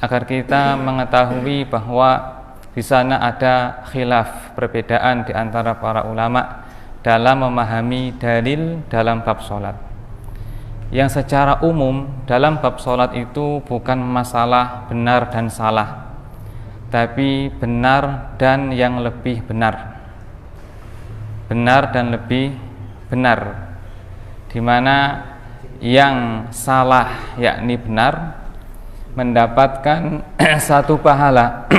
agar kita mengetahui bahwa di sana ada khilaf, perbedaan di antara para ulama dalam memahami dalil dalam bab sholat. Yang secara umum dalam bab sholat itu bukan masalah benar dan salah, tapi benar dan yang lebih benar. Benar dan lebih benar, di mana yang salah yakni benar mendapatkan satu pahala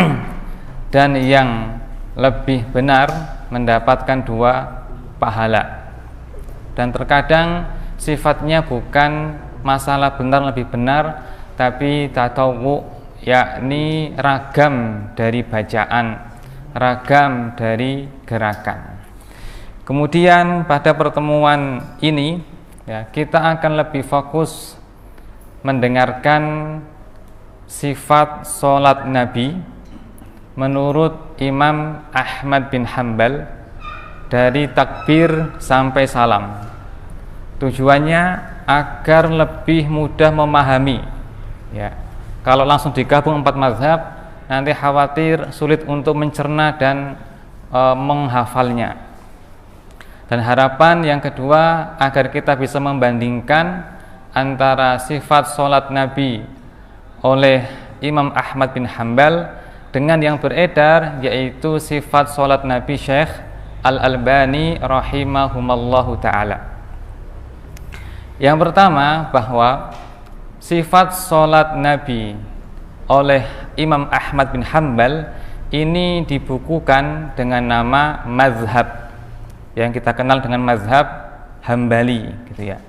dan yang lebih benar mendapatkan 2 pahala. Dan terkadang sifatnya bukan masalah benar lebih benar, tapi tatawu, yakni ragam dari bacaan, ragam dari gerakan. Kemudian pada pertemuan ini ya, kita akan lebih fokus mendengarkan sifat sholat Nabi menurut Imam Ahmad bin Hanbal dari takbir sampai salam. Tujuannya agar lebih mudah memahami ya. Kalau langsung digabung 4 mazhab, nanti khawatir sulit untuk mencerna dan menghafalnya. Dan harapan yang kedua agar kita bisa membandingkan antara sifat sholat Nabi oleh Imam Ahmad bin Hanbal dengan yang beredar, yaitu sifat sholat Nabi Syekh Al-Albani rahimahumallahu ta'ala. Yang pertama, bahwa sifat sholat Nabi oleh Imam Ahmad bin Hanbal ini dibukukan dengan nama mazhab, yang kita kenal dengan mazhab Hambali gitu ya.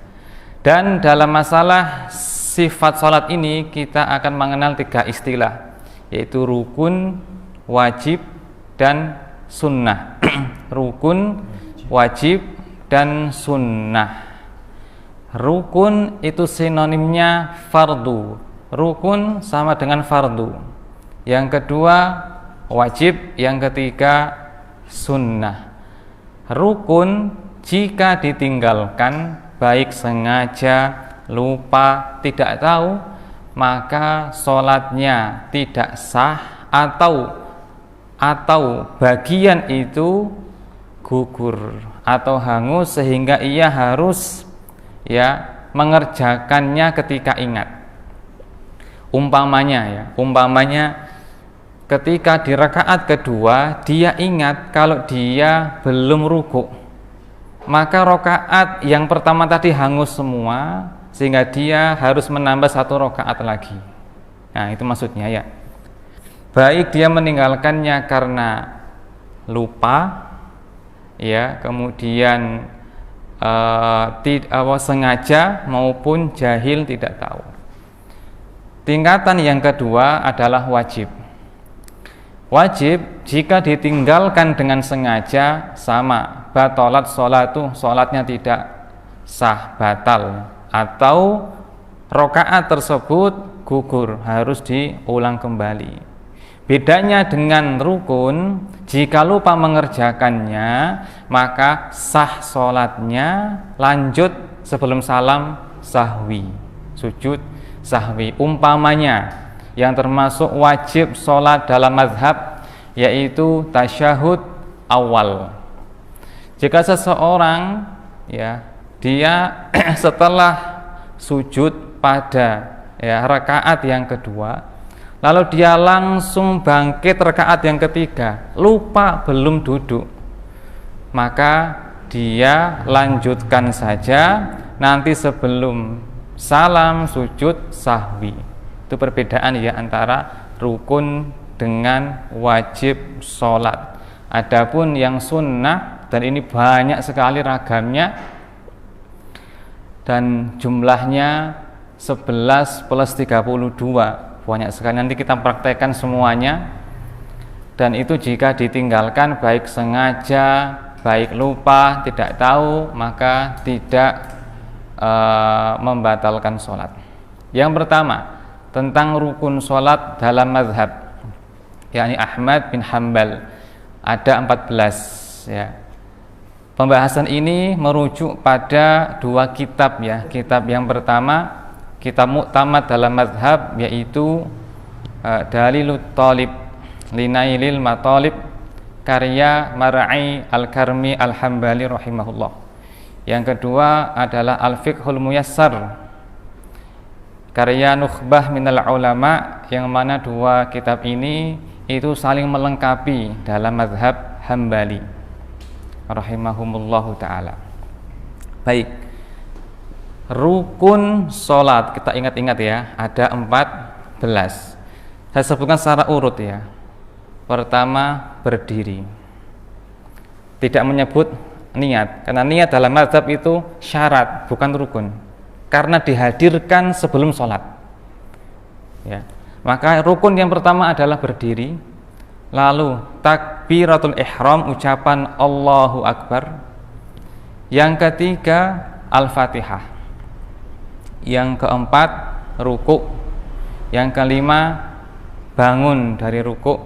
Dan dalam masalah sifat sholat ini kita akan mengenal 3 istilah, yaitu rukun, wajib, dan sunnah. Rukun, wajib, dan sunnah. Rukun itu sinonimnya fardu. Rukun sama dengan fardu. Yang kedua wajib, yang ketiga sunnah. Rukun jika ditinggalkan, baik sengaja, lupa, tidak tahu, maka sholatnya tidak sah atau bagian itu gugur atau hangus sehingga ia harus ya mengerjakannya ketika ingat. Umpamanya ketika di rakaat kedua dia ingat kalau dia belum ruku, maka rakaat yang pertama tadi hangus semua sehingga dia harus menambah 1 rakaat lagi. Nah, itu maksudnya ya. Baik dia meninggalkannya karena lupa ya, kemudian sengaja maupun jahil tidak tahu. Tingkatan yang kedua adalah wajib. Wajib jika ditinggalkan dengan sengaja sama batalat sholatu, sholatnya tidak sah, batal, atau rakaat tersebut gugur, harus diulang kembali. Bedanya dengan rukun, jika lupa mengerjakannya maka sah sholatnya, lanjut sebelum salam sahwi, sujud sahwi. Umpamanya yang termasuk wajib sholat dalam mazhab yaitu tasyahud awal. Jika seseorang ya dia setelah sujud pada rakaat yang kedua, lalu dia langsung bangkit rakaat yang ketiga, lupa belum duduk, maka dia lanjutkan saja, nanti sebelum salam sujud sahwi. Itu perbedaan ya antara rukun dengan wajib sholat. Adapun yang sunnah, dan ini banyak sekali ragamnya dan jumlahnya 11 plus 32, banyak sekali, nanti kita praktekkan semuanya. Dan itu jika ditinggalkan baik sengaja, baik lupa, tidak tahu, maka tidak membatalkan sholat. Yang pertama tentang rukun sholat dalam mazhab yakni Ahmad bin Hanbal, ada 14 ya. Pembahasan ini merujuk pada 2 kitab ya. Kitab yang pertama, kitab muktamad dalam mazhab, yaitu Dalilut Talib Linailil Matalib karya Mar'i Al-Karmi Al-Hambali rahimahullah. Yang kedua adalah Al-Fiqhul Muyassar karya Nukhbah Minal Ulama, yang mana dua kitab ini itu saling melengkapi dalam mazhab Hambali rahimahumullahu ta'ala. Baik, rukun sholat kita ingat-ingat ya, ada 14. Saya sebutkan secara urut ya. Pertama, berdiri. Tidak menyebut niat, karena niat dalam mazhab itu syarat, bukan rukun, karena dihadirkan sebelum sholat ya. Maka rukun yang pertama adalah berdiri, lalu takbiratul ihram, ucapan Allahu Akbar. Yang ketiga, Al-Fatihah. Yang keempat, ruku'. Yang kelima, bangun dari ruku'.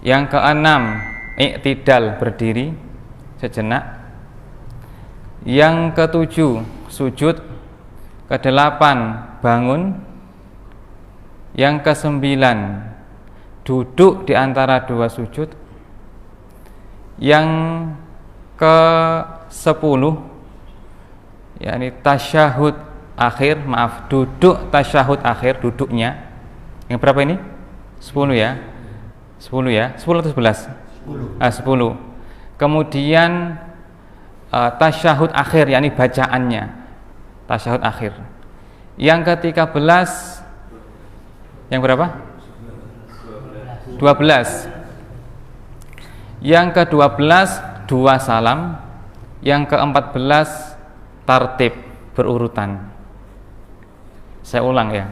Yang keenam, i'tidal, berdiri sejenak. Yang ketujuh, sujud. Kedelapan, bangun. Yang kesembilan, duduk di antara dua sujud. Yang ke-10, yakni tasyahud akhir, duduk tasyahud akhir, duduknya. Yang berapa ini? 10 ya? 10 ya? 10 atau 11? 10. Kemudian tasyahud akhir, yakni bacaannya, tasyahud akhir. Yang ke-13, yang berapa? 12. Yang ke-12, 2 salam. Yang ke-14, tartib, berurutan. Saya ulang ya,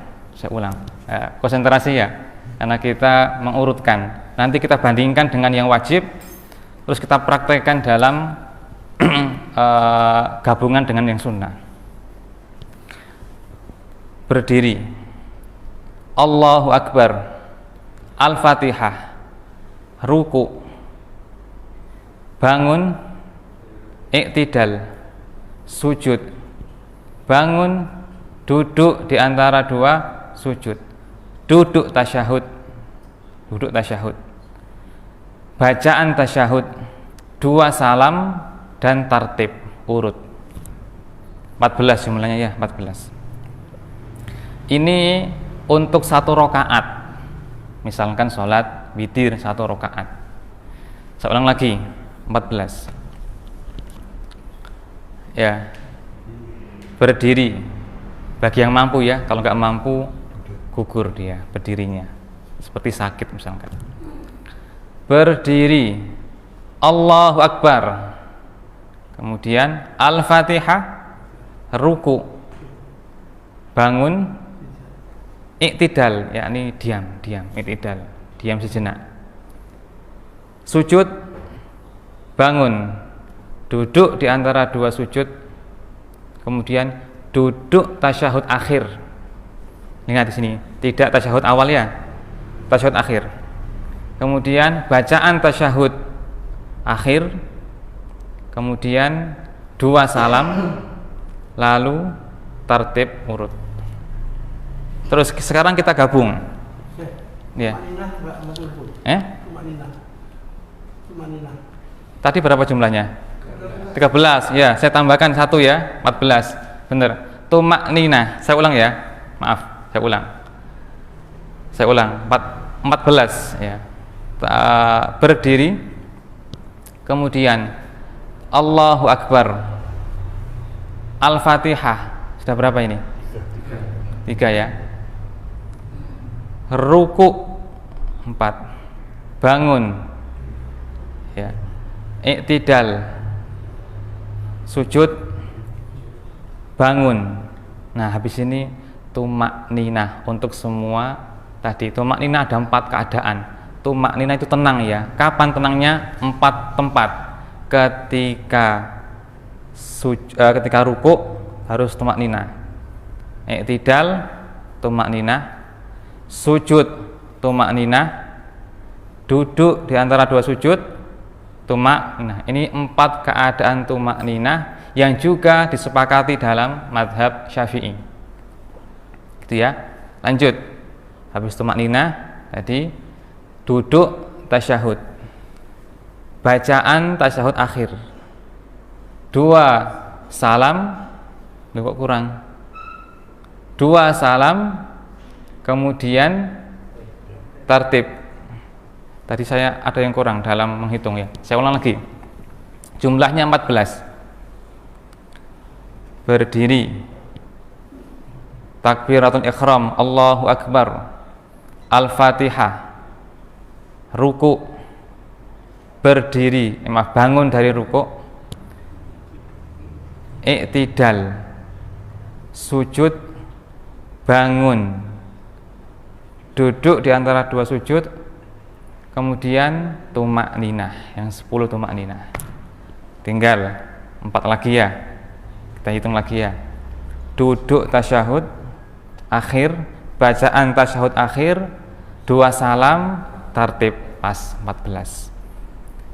konsentrasi ya, karena kita mengurutkan. Nanti kita bandingkan dengan yang wajib, terus kita praktekkan dalam gabungan dengan yang sunnah. Berdiri, Allahu Akbar, Al-Fatihah, ruku', bangun, i'tidal, sujud, bangun, duduk di antara dua sujud, duduk tasyahud, bacaan tasyahud, 2 salam, dan tartib, urut. 14 jumlahnya ya, 14. Ini untuk 1 rakaat. Misalkan sholat witir 1 rakaat. Saya ulang lagi, 14. Ya, berdiri bagi yang mampu ya, kalau nggak mampu gugur dia berdirinya, seperti sakit misalkan. Berdiri, Allahu Akbar, kemudian Al-Fatihah, ruku', bangun, i'tidal, yakni diam, i'tidal, diam sejenak, sujud, bangun, duduk di antara 2 sujud, kemudian duduk tasyahud akhir. Ingat di sini, tidak tasyahud awal ya, tasyahud akhir. Kemudian bacaan tasyahud akhir, kemudian 2 salam, lalu tartib urut. Terus sekarang kita gabung. Ya. Tadi berapa jumlahnya? 13, ya, saya tambahkan 1 ya, 14, bener. Tumak nina, saya ulang ya, maaf, saya ulang, 14 ya. Berdiri, kemudian Allahu Akbar, Al-Fatihah, sudah berapa ini? 3 ya. Ruku' 4, bangun ya, i'tidal, sujud, bangun. Nah, habis ini tumak ninah untuk semua tadi. Tumak ninah ada 4 keadaan. Tumak ninah itu tenang ya. Kapan tenangnya? 4 tempat. Ketika ruku' harus tumak ninah, i'tidal, tumak ninah, sujud, tumak ninah, duduk di antara 2 sujud, tumak ninah. Ini 4 keadaan tumak ninah yang juga disepakati dalam mazhab Syafi'i. Gitu ya. Lanjut. habis tumakninah, jadi duduk tasyahud, bacaan tasyahud akhir, 2 salam, kok kurang, 2 salam, kemudian tartib. Tadi saya ada yang kurang dalam menghitung ya, saya ulang lagi, jumlahnya 14. Berdiri, takbiratul ihram, Allahu Akbar, Al-Fatihah, ruku, berdiri, bangun dari ruku, i'tidal, sujud, bangun, duduk di antara 2 sujud, kemudian tumakninah, yang 10 tumakninah. Tinggal 4 lagi ya, kita hitung lagi ya. Duduk tasyahud akhir, bacaan tasyahud akhir, 2 salam, tartib, pas 14.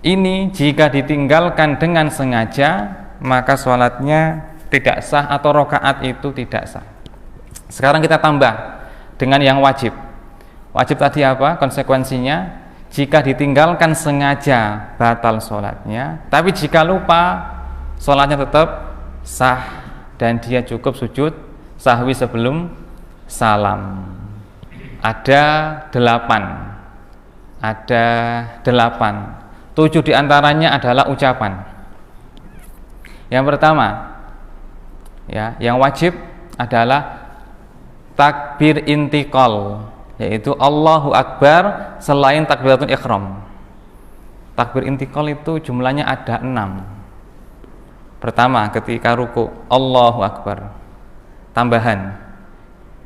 Ini jika ditinggalkan dengan sengaja, maka sholatnya tidak sah atau rokaat itu tidak sah. Sekarang kita tambah dengan yang wajib. Wajib tadi apa konsekuensinya? Jika ditinggalkan sengaja batal sholatnya, tapi jika lupa sholatnya tetap sah dan dia cukup sujud sahwi sebelum salam. Ada 8, 7 diantaranya adalah ucapan. Yang pertama ya, yang wajib adalah takbir intiqal, yaitu Allahu Akbar selain takbiratul ihram. Takbir intiqal itu jumlahnya ada 6. Pertama, ketika ruku, Allahu Akbar. Tambahan,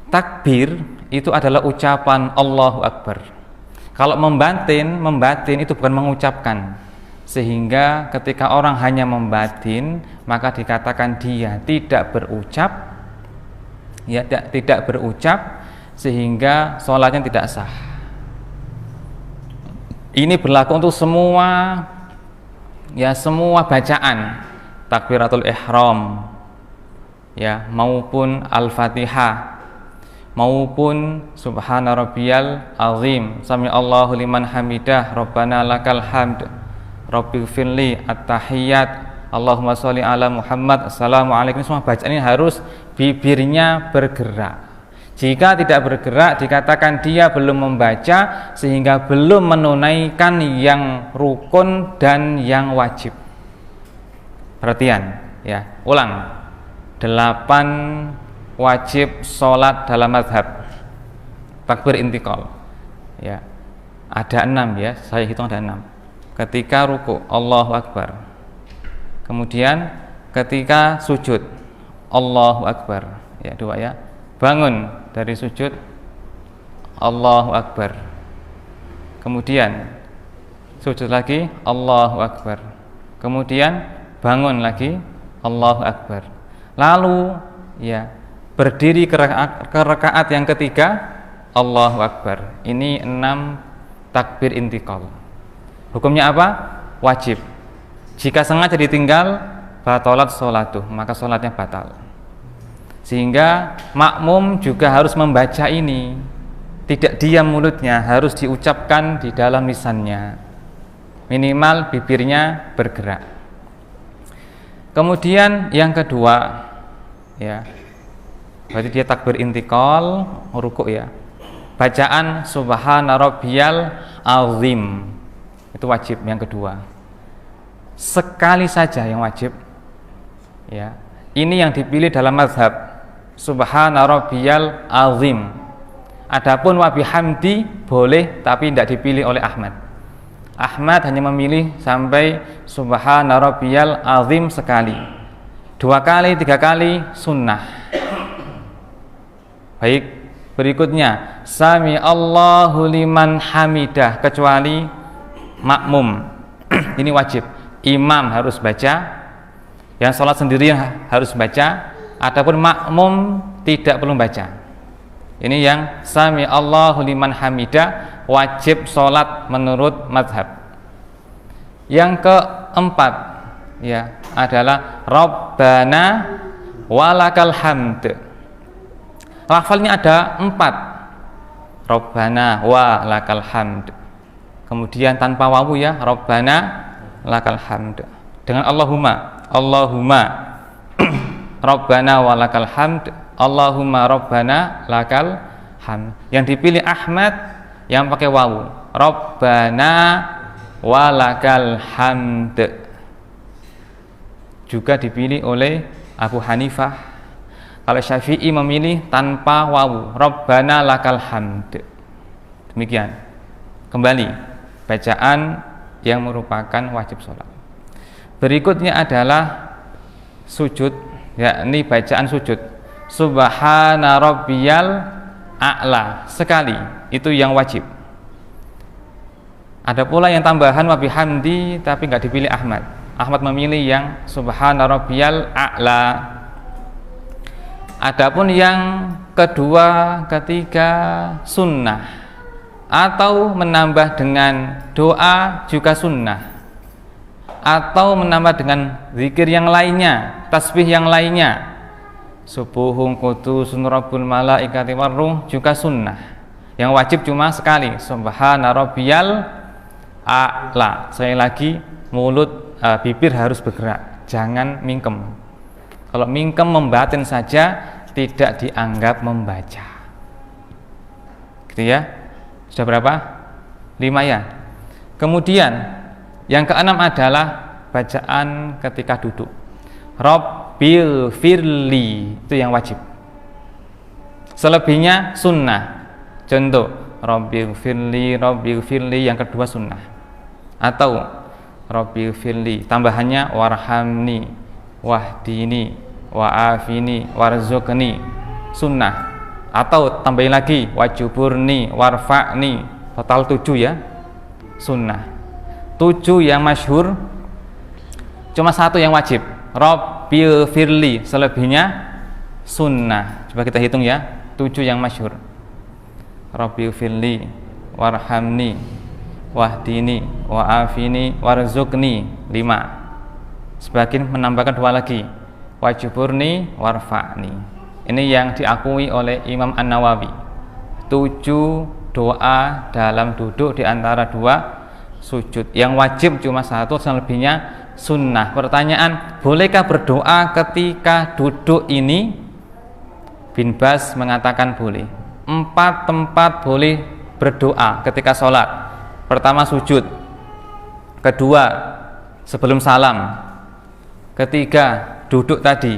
takbir itu adalah ucapan Allahu Akbar. Kalau membatin itu bukan mengucapkan. Sehingga ketika orang hanya membatin, maka dikatakan dia tidak berucap, ya, tidak berucap, sehingga sholatnya tidak sah. Ini berlaku untuk semua bacaan, takbiratul ihram ya, maupun al-fatihah, maupun subhana rabbiyal azim, sami Allahu liman hamidah, rabbana lakal hamd, rabbighfirli, at-tahiyyat, Allahumma sholli ala Muhammad, assalamualaikum. Semua bacaan ini harus bibirnya bergerak. Jika tidak bergerak, dikatakan dia belum membaca, sehingga belum menunaikan yang rukun dan yang wajib. Perhatian ya, ulang. 8 wajib sholat dalam mazhab takbir intiqal ya, ada 6 ya, saya hitung ada 6. Ketika ruku, Allahu Akbar. Kemudian ketika sujud, Allahu Akbar ya, 2 ya. Bangun dari sujud, Allahu Akbar. Kemudian sujud lagi, Allahu Akbar. Kemudian bangun lagi, Allahu Akbar. Lalu ya, berdiri ke rakaat yang ketiga, Allahu Akbar. Ini 6 takbir intiqal. Hukumnya apa? Wajib. Jika sengaja ditinggal, batalat sholatuh, maka sholatnya batal. Sehingga makmum juga harus membaca ini, tidak diam mulutnya, harus diucapkan di dalam lisannya, minimal bibirnya bergerak. Kemudian yang kedua ya, berarti dia takbir intiqal, ruku ya, bacaan subhana rabbiyal azim, itu wajib. Yang kedua, sekali saja yang wajib ya, ini yang dipilih dalam mazhab, subhana rabbiyal azim. Adapun wa bihamdi boleh, tapi tidak dipilih oleh Ahmad. Ahmad hanya memilih sampai subhana rabbiyal azim sekali. 2 kali, 3 kali sunnah. Baik, berikutnya sami Allahu liman hamidah, kecuali makmum. Ini wajib, imam harus baca, yang sholat sendiri harus baca. Adapun makmum tidak perlu baca. Ini yang sami Allahu liman hamidah, wajib sholat menurut mazhab. Yang keempat ya adalah Rabbana walakal hamd. Lafalnya ada 4. Rabbana wa lakal hamd. Kemudian tanpa wawu ya, Rabbana lakal hamd. Dengan Allahumma, Allahumma Rabbana wa lakal hamd, Allahumma Rabbana lakal hamd. Yang dipilih Ahmad yang pakai wawu, Rabbana wa lakal hamd. Juga dipilih oleh Abu Hanifah. Kalau Syafi'i memilih tanpa wawu, Rabbana lakal hamd. Demikian. Kembali bacaan yang merupakan wajib sholat. Berikutnya adalah sujud, yakni bacaan sujud. Subhana rabbiyal a'la sekali, itu yang wajib. Ada pula yang tambahan wa bihamdi tapi nggak dipilih Ahmad. Ahmad memilih yang subhana rabbiyal a'la. Adapun yang kedua, ketiga sunnah atau menambah dengan doa juga sunnah, atau menambah dengan zikir yang lainnya, tasbih yang lainnya, subuhun qudusun rabbul malaikati warruh juga sunnah. Yang wajib cuma sekali, subhana rabbiyal a'la. Sekali lagi, mulut, bibir harus bergerak, jangan mingkem. Kalau mingkem membatin saja tidak dianggap membaca. Gitu ya. Sudah berapa? 5 ya. Kemudian yang keenam adalah bacaan ketika duduk. Rabbil firli, itu yang wajib. Selebihnya sunnah. Contoh, Rabbil firli yang kedua sunnah. Atau Rabbil firli tambahannya warhamni, wahdini, wa'afini, warzuqni, sunnah. Atau tambahin lagi wajuburni, warfa'ni, total 7 ya, sunnah. 7 yang masyhur, cuma 1 yang wajib, Rabbil firli, selebihnya sunnah. Coba kita hitung ya, 7 yang masyhur, Rabbil firli, warhamni, wahdini, wa'afini, warzuqni, 5. Sebagian menambahkan 2 lagi, wajuburni, warfa'ni. Ini yang diakui oleh Imam An-Nawawi. 7 doa dalam duduk di antara 2 sujud. Yang wajib cuma 1, selebihnya sunnah. Pertanyaan, bolehkah berdoa ketika duduk ini? Bin Bas mengatakan boleh. 4 tempat boleh berdoa ketika sholat. Pertama sujud, kedua sebelum salam, ketiga duduk tadi,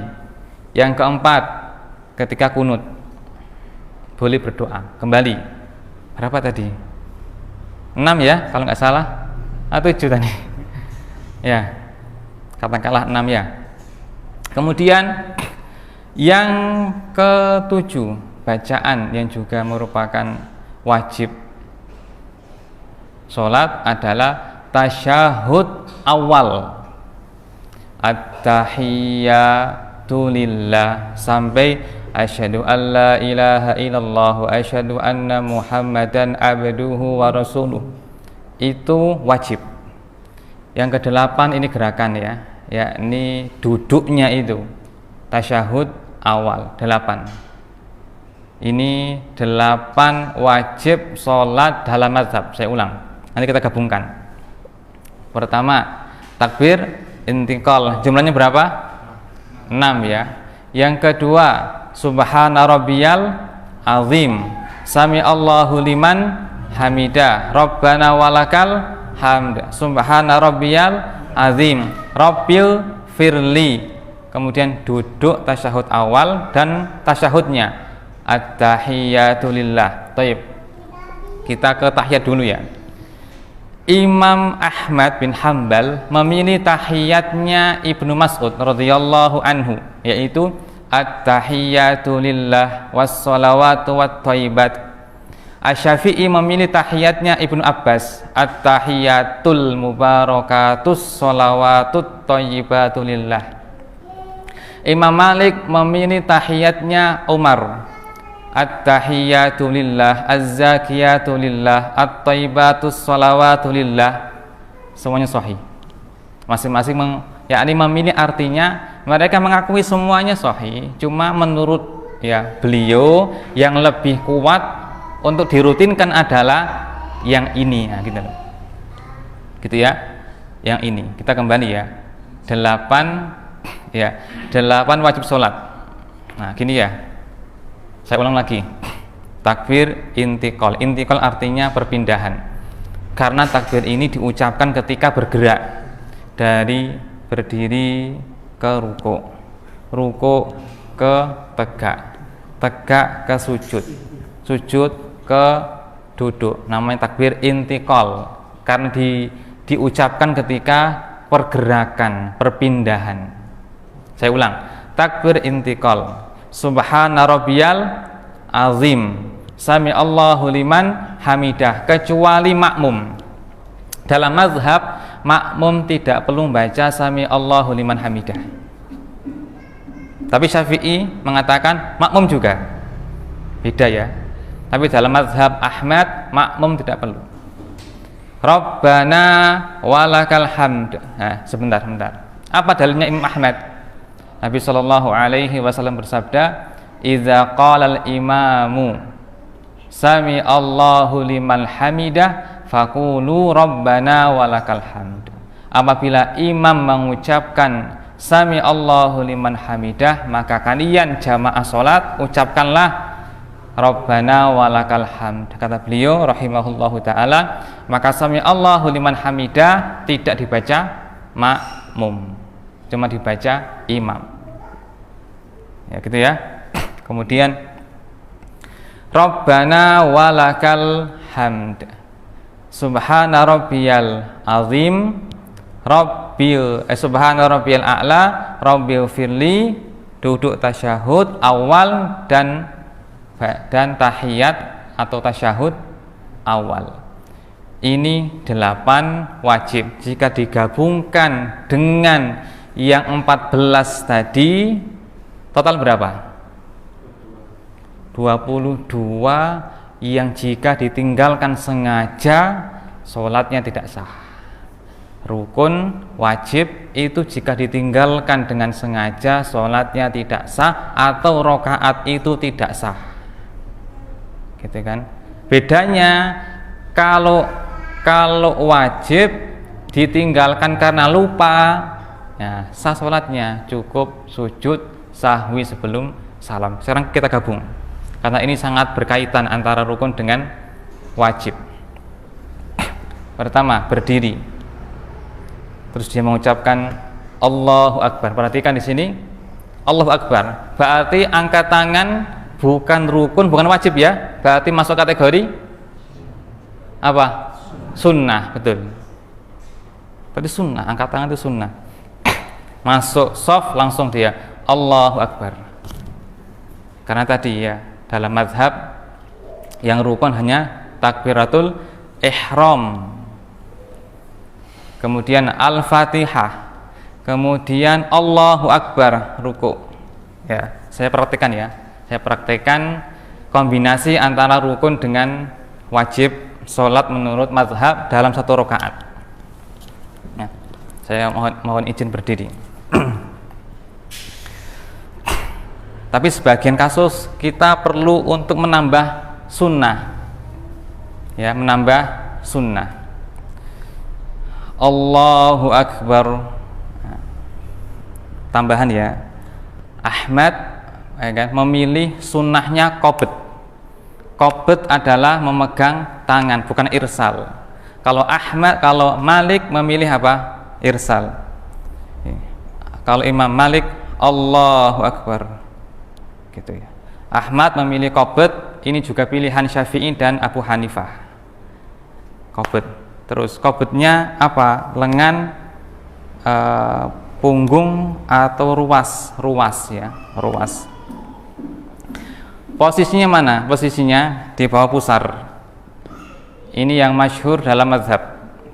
yang keempat ketika kunut boleh berdoa. Kembali, berapa tadi? 6 ya kalau nggak salah, atau 7 tadi ya, katakanlah 6 ya. Kemudian yang ketujuh, bacaan yang juga merupakan wajib sholat adalah tasyahud awal, at-tahiyyatu lillah sampai asyhadu an la ilaha illallah wa asyhadu anna muhammadan abduhu wa rasuluh. Itu wajib. Yang ke-8 ini gerakan ya, yakni duduknya itu tasyahud awal 8. Ini 8 wajib sholat dalam mazhab. Saya ulang, nanti kita gabungkan. Pertama takbir intiqal, jumlahnya berapa? 6 ya. Yang kedua subhana rabbiyal azim, sami Allahu liman hamidah, rabbana walakal hamd, subhana rabbiyal azim, rabbil firli. Kemudian duduk tasyahud awal dan tasyahudnya at-tahiyyatu lillah. Taib, kita ke tahiyat dulu ya. Imam Ahmad bin Hanbal memilih tahiyatnya Ibnu Mas'ud radhiyallahu anhu, yaitu at-tahiyyatu lillah was-shalawatu wat-thayyibat. Asy-Syafi'i memilih tahiyatnya Ibnu Abbas, at-tahiyyatul mubarakatus shalawatut thayyibatu lillah. Imam Malik memilih tahiyatnya Umar, at-tahiyyatu lillah, az-zakiyatu lillah, at-thayyibatus shalawatu lillah. Semuanya sahih. Masing-masing yakni memilih artinya, mereka mengakui semuanya sahih, cuma menurut ya beliau yang lebih kuat untuk dirutinkan adalah yang ini, nah, gitu loh. Gitu ya. Yang ini. Kita kembali ya. 8 wajib sholat. Nah, gini ya. Saya ulang lagi. Takbir intikal. Intikal artinya perpindahan. Karena takbir ini diucapkan ketika bergerak dari berdiri ke ruku, ruku ke tegak, tegak ke sujud, sujud ke duduk. Namanya takbir intikal karena diucapkan ketika pergerakan, perpindahan. Saya ulang, takbir intikal. Subhana rabbiyal azim, sami Allahu liman hamidah, kecuali makmum. Dalam mazhab makmum tidak perlu membaca sami Allahu liman hamidah. Tapi Syafi'i mengatakan makmum juga. Beda ya. Tapi dalam mazhab Ahmad makmum tidak perlu. Rabbana walakal hamd. Nah, sebentar. Apa dalilnya Imam Ahmad? Nabi sallallahu alaihi wasallam bersabda, "Idza qala al-imamu sami Allahu liman hamidah faqulu rabbana walakal hamd." Apabila imam mengucapkan sami Allahu liman hamidah, maka kalian jamaah salat ucapkanlah Rabbana walakal hamd. Kata beliau rahimahullahu taala, maka sami Allahu liman hamidah tidak dibaca makmum, cuma dibaca imam. Ya gitu ya. Kemudian Rabbana walakal hamd, subhana rabbiyal azim, subhana rabbiyal a'la, rabbil firli, duduk tasyahud awal dan tahiyat atau tasyahud awal. Ini 8 wajib. Jika digabungkan dengan yang 14 tadi, total berapa? 22 yang jika ditinggalkan sengaja sholatnya tidak sah. Rukun wajib itu jika ditinggalkan dengan sengaja sholatnya tidak sah atau rokaat itu tidak sah. Gitu kan? Bedanya kalau wajib ditinggalkan karena lupa, ya sah sholatnya, cukup sujud sahwi sebelum salam. Sekarang kita gabung karena ini sangat berkaitan antara rukun dengan wajib. Pertama, berdiri. Terus dia mengucapkan Allahu Akbar. Perhatikan di sini Allahu Akbar. Berarti angkat tangan bukan rukun, bukan wajib ya. Berarti masuk kategori apa? Sunnah, betul. Berarti sunnah, angkat tangan itu sunnah. Masuk shaf langsung dia Allahu Akbar. Karena tadi ya dalam mazhab yang rukun hanya takbiratul ihram, kemudian al-fatihah, kemudian Allahu Akbar ruku. Ya, saya praktekkan kombinasi antara rukun dengan wajib sholat menurut mazhab dalam satu rakaat. Ya, saya mohon izin berdiri. Tapi sebagian kasus kita perlu untuk menambah sunnah, ya, menambah sunnah. Allahu Akbar. Tambahan ya, Ahmad ya kan, memilih sunnahnya qabd. Qabd adalah memegang tangan, bukan irsal. Kalau Malik memilih apa? Irsal. Kalau Imam Malik Allahu Akbar. Gitu ya. Ahmad memilih qabd, ini juga pilihan Syafi'i dan Abu Hanifah. Qabd. Terus qabdnya apa? Lengan, punggung atau ruas ya, ruas. Posisinya mana? Posisinya di bawah pusar. Ini yang masyhur dalam mazhab,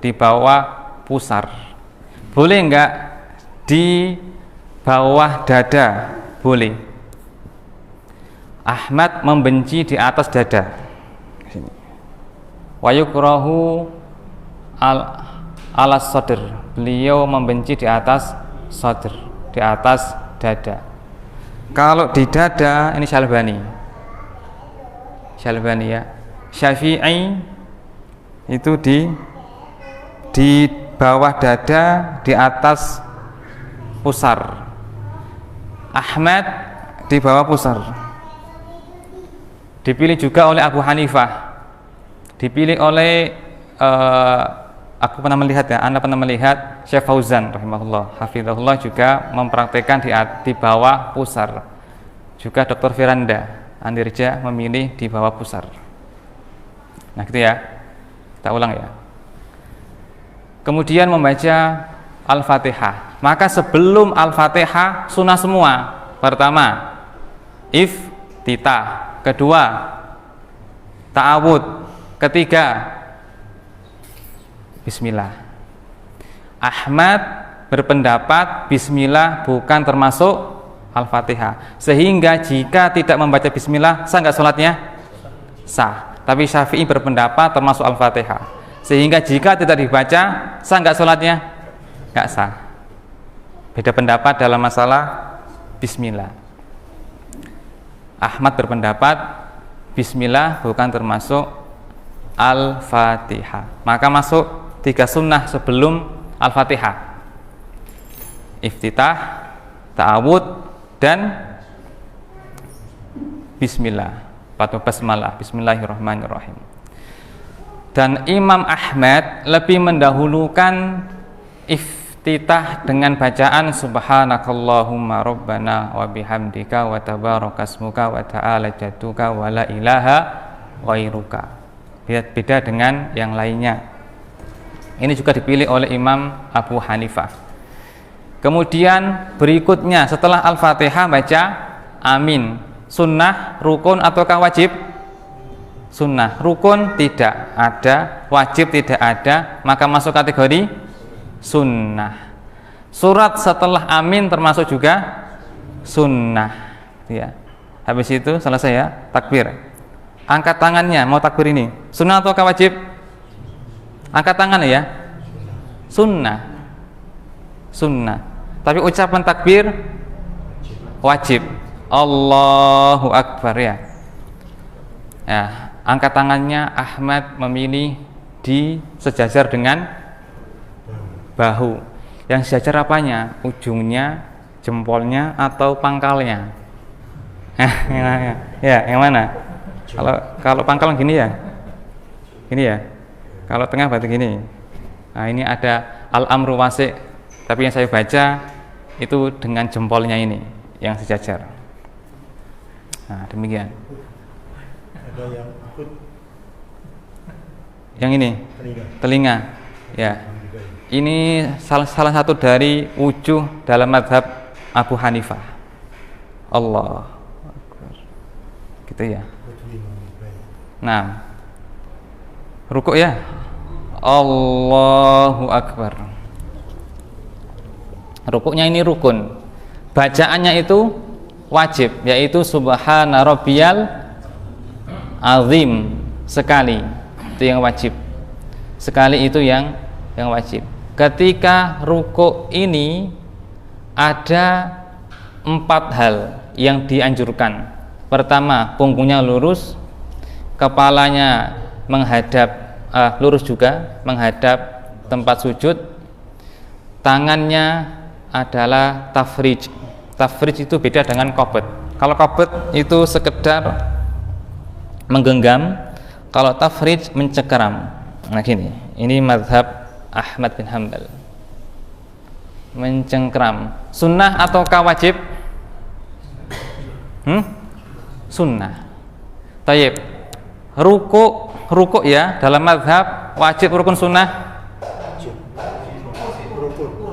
di bawah pusar. Boleh enggak di bawah dada? Boleh. Ahmad membenci di atas dada. Wa yukrahu ala sadr. Beliau membenci di atas sadr, di atas dada. Kalau di dada ini Syalbani ya. Syafi'i itu di bawah dada, di atas pusar. Ahmad di bawah pusar. Dipilih juga oleh Abu Hanifah. Dipilih oleh aku pernah melihat ya, Anda pernah melihat Syekh Fauzan rahimahullah, hafizahullah juga mempraktekkan di bawah pusar. Juga Dr. Firanda Andirja memilih di bawah pusar. Nah gitu ya, kita ulang ya. Kemudian membaca Al-Fatihah. Maka sebelum Al-Fatihah sunnah semua. Pertama, iftitah. Kedua, ta'awud. Ketiga, bismillah. Ahmad berpendapat bismillah bukan termasuk Al-Fatihah. Sehingga jika tidak membaca bismillah, sah nggak sholatnya? Sah. Tapi Syafi'i berpendapat termasuk Al-Fatihah. Sehingga jika tidak dibaca, sah nggak sholatnya? Nggak sah. Beda pendapat dalam masalah bismillah. Ahmad berpendapat bismillah bukan termasuk Al-Fatihah. Maka masuk 3 sunnah sebelum Al-Fatihah: iftitah, ta'awud, dan bismillah. Atau basmalah, bismillahirrahmanirrahim. Dan Imam Ahmad lebih mendahulukan iftitah dengan bacaan subhanakallahumma rabbana wa bihamdika wa tabarakasmuka wa ta'ala jadduka wa la ilaha ghairuka. Beda dengan yang lainnya. Ini juga dipilih oleh Imam Abu Hanifah. Kemudian berikutnya setelah Al-Fatihah baca amin. Sunnah, rukun ataukah wajib? Sunnah. Rukun tidak ada, wajib tidak ada, maka masuk kategori sunnah. Surat setelah amin termasuk juga sunnah ya. Habis itu selesai ya, takbir. Angkat tangannya, mau takbir ini sunnah ataukah wajib? Angkat tangan ya, sunnah. Sunnah. Tapi ucapan takbir wajib. Allahu Akbar ya. Ya, angkat tangannya Ahmad memilih di sejajar dengan bahu. Yang sejajar apanya? Ujungnya, jempolnya, atau pangkalnya? Ya, yang mana? Kalau pangkal gini ya, gini ya. Kalau tengah berarti gini. Nah ini ada al-amru wasi', tapi yang saya baca itu dengan jempolnya ini yang sejajar. Nah demikian. Ada yang akut. Yang ini telinga. Ya. Ini salah satu dari wujuh dalam mazhab Abu Hanifah. Allah Akbar. Gitu ya. Nah, rukuk ya. Allahu Akbar. Rukuknya ini rukun. Bacaannya itu wajib, yaitu subhana rabbiyal azim sekali. Itu yang wajib. Sekali itu yang wajib. Ketika rukuk ini ada 4 hal yang dianjurkan. Pertama, punggungnya lurus, kepalanya menghadap lurus juga menghadap tempat sujud, tangannya adalah tafrij. Tafrij itu beda dengan qabd. Kalau qabd itu sekedar menggenggam, kalau tafrij mencengkeram. Nah gini, ini mazhab Ahmad bin Hanbal. Mencengkeram. Sunnah ataukah wajib? Sunnah. Tayyib. Rukuk ya dalam mazhab wajib rukun sunnah?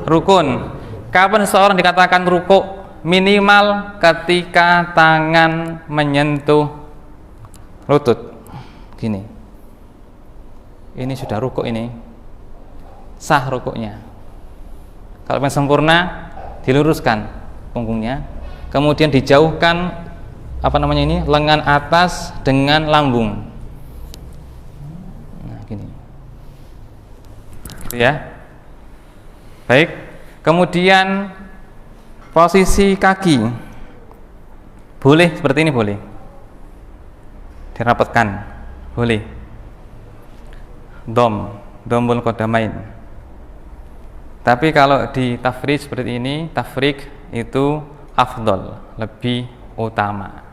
Rukun. Kapan seseorang dikatakan rukuk? Minimal ketika tangan menyentuh lutut. Gini. Ini sudah rukuk ini. Sah rukuknya. Kalau yang sempurna diluruskan punggungnya, kemudian dijauhkan lengan atas dengan lambung. Nah, gini. Gitu ya. Baik. Kemudian posisi kaki boleh seperti ini, boleh dirapatkan, boleh. dhammul qadamain. Tapi kalau di tafriq seperti ini, tafriq itu afdol, lebih utama.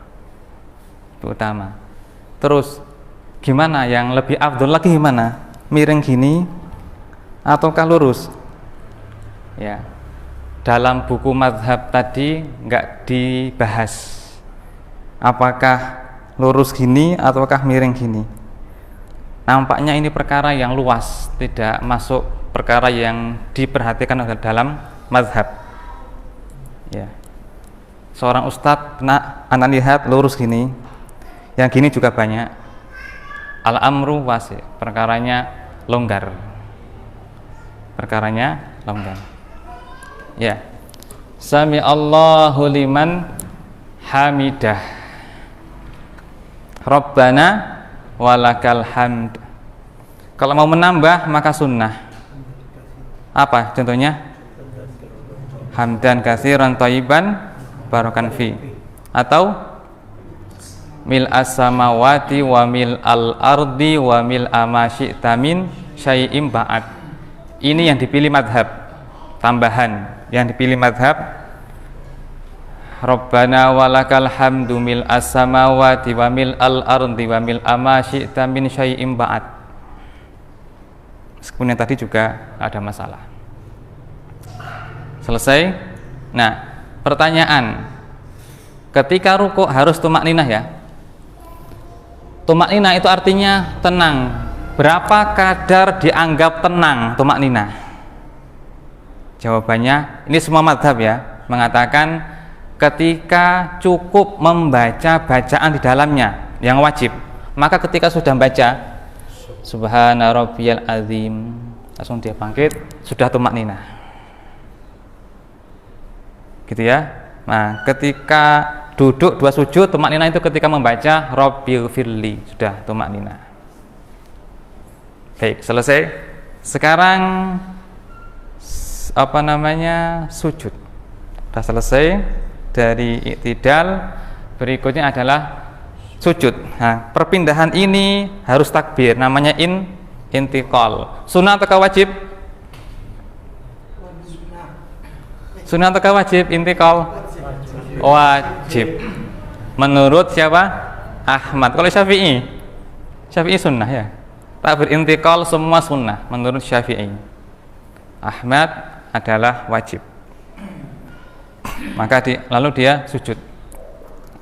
Itu utama. Terus gimana yang lebih afdol lagi gimana? Miring gini ataukah lurus? Ya. Dalam buku mazhab tadi enggak dibahas apakah lurus gini ataukah miring gini. Nampaknya ini perkara yang luas, tidak masuk perkara yang diperhatikan dalam mazhab. Ya. Seorang ustadz anak lihat lurus gini, yang gini juga banyak. Al-amru wasi, perkaranya longgar. Perkaranya longgar. Ya. Sami Allahu liman hamidah. Rabbana walakal hamd. Kalau mau menambah maka sunnah. Apa contohnya? Hamdan katsiran thayyiban barakan fi. Atau mil as-samawati wa mil al-ardi wa mil ma syi'ta min syai'im ba'd. Ini yang dipilih mazhab. Tambahan yang dipilih mazhab, Rabbana walakal hamdu mil as-samawati wa mil al-ardi wa mil ma syi'ta min syai'im ba'd. Meskipun yang tadi juga ada masalah. Selesai. Nah, pertanyaan, ketika rukuk harus tumakninah ya? Tumakninah itu artinya tenang. Berapa kadar dianggap tenang tumakninah? Jawabannya, ini semua mazhab ya, mengatakan ketika cukup membaca bacaan di dalamnya yang wajib, maka ketika sudah membaca Subhana rabbiyal azim, langsung dia bangkit, sudah tumakninah. Gitu ya. Nah, ketika duduk 2 sujud, tumakninah itu ketika membaca Rabbighfirli, sudah tumakninah. Baik, selesai. Sekarang sujud. Sudah selesai dari i'tidal, berikutnya adalah sujud. Nah, perpindahan ini harus takbir, namanya intiqal. Sunnah atau wajib? Sunnah atau wajib intiqal? Wajib. Menurut siapa? Ahmad. Kalau Syafi'i? Syafi'i sunnah ya. Takbir intiqal semua sunnah menurut Syafi'i. Ahmad adalah wajib. Maka lalu dia sujud.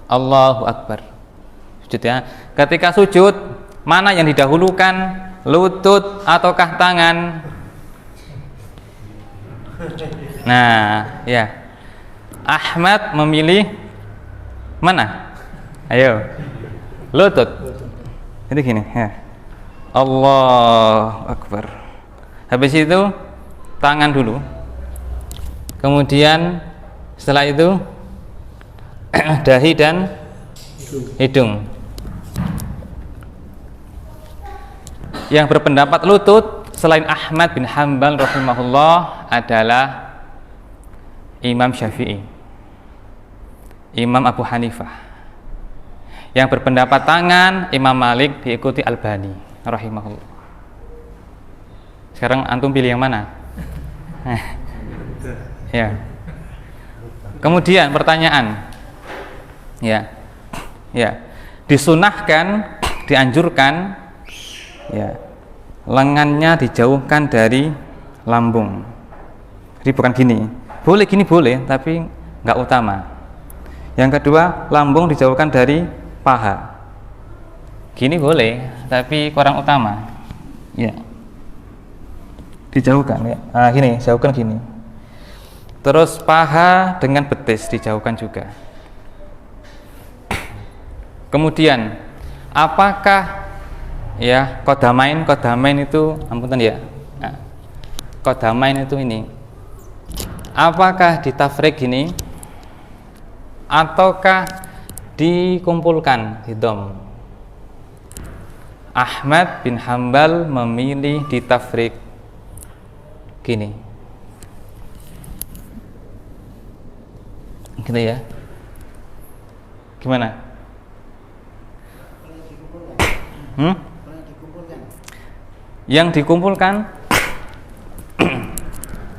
Allahu Akbar. Sujud ya. Ketika sujud, mana yang didahulukan? Lutut ataukah tangan? Nah, ya. Ahmad memilih mana? Ayo. Lutut. Jadi gini, ya. Allahu Akbar. Habis itu tangan dulu. Kemudian setelah itu dahi dan hidung. Yang berpendapat lutut selain Ahmad bin Hanbal rahimahullah adalah Imam Syafi'i, Imam Abu Hanifah. Yang berpendapat tangan Imam Malik diikuti Albani rahimahullah. Sekarang antum pilih yang mana? Ya. Kemudian pertanyaan, ya, disunahkan, dianjurkan, ya, lengannya dijauhkan dari lambung. Jadi bukan gini, boleh gini boleh, tapi nggak utama. Yang kedua, lambung dijauhkan dari paha. Gini boleh, tapi kurang utama. Ya. Dijauhkan ya. Nah, gini, jauhkan gini. Terus paha dengan betis dijauhkan juga. Kemudian apakah ya qadamain itu ampunten ya. Nah, qadamain itu ini. Apakah ditafrik gini ataukah dikumpulkan di dom? Ahmad bin Hanbal memilih ditafrik gini. Gitu ya. Gimana? yang dikumpulkan.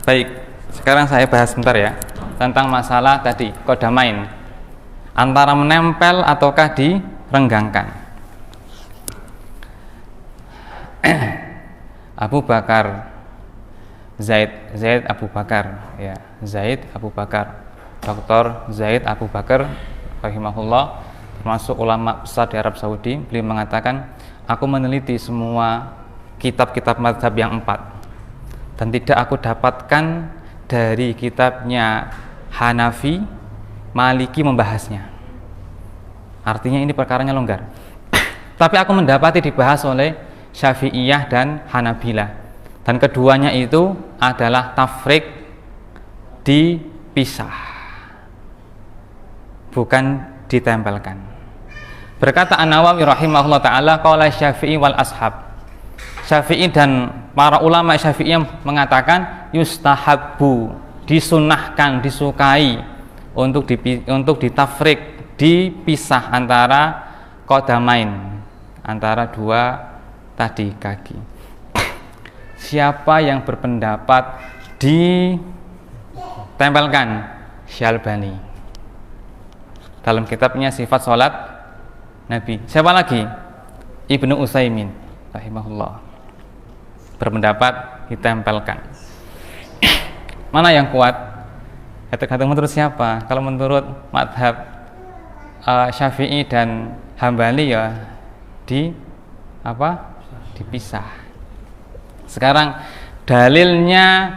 Baik, sekarang saya bahas sebentar ya tentang masalah tadi qadamain, antara menempel ataukah direnggangkan. Abu Bakar Zaid Abu Bakar, ya, Zaid Abu Bakar, Dr. Zaid Abu Bakar rahimahullah, termasuk ulama besar di Arab Saudi. Beliau mengatakan, aku meneliti semua kitab-kitab mazhab yang 4 dan tidak aku dapatkan dari kitabnya Hanafi, Maliki membahasnya. Artinya ini perkaranya longgar. Tapi aku mendapati dibahas oleh Syafi'iyah dan Hanabilah, dan keduanya itu adalah tafrik, dipisah, bukan ditempelkan. Berkata An-Nawawi rahimahullah ta'ala, qala Syafi'i wal ashab, Syafi'i dan para ulama Syafi'iyah mengatakan yustahabbu, disunnahkan, disukai untuk ditafrik, dipisah antara qadamain, antara dua tadi kaki. Siapa yang berpendapat ditempelkan? Syalbani dalam kitabnya Sifat Salat Nabi. Siapa lagi? Ibnu Utsaimin rahimahullah berpendapat ditempelkan. Mana yang kuat? Tergantung menurut siapa. Kalau menurut madhab Syafi'i dan Hambali ya dipisah. Sekarang dalilnya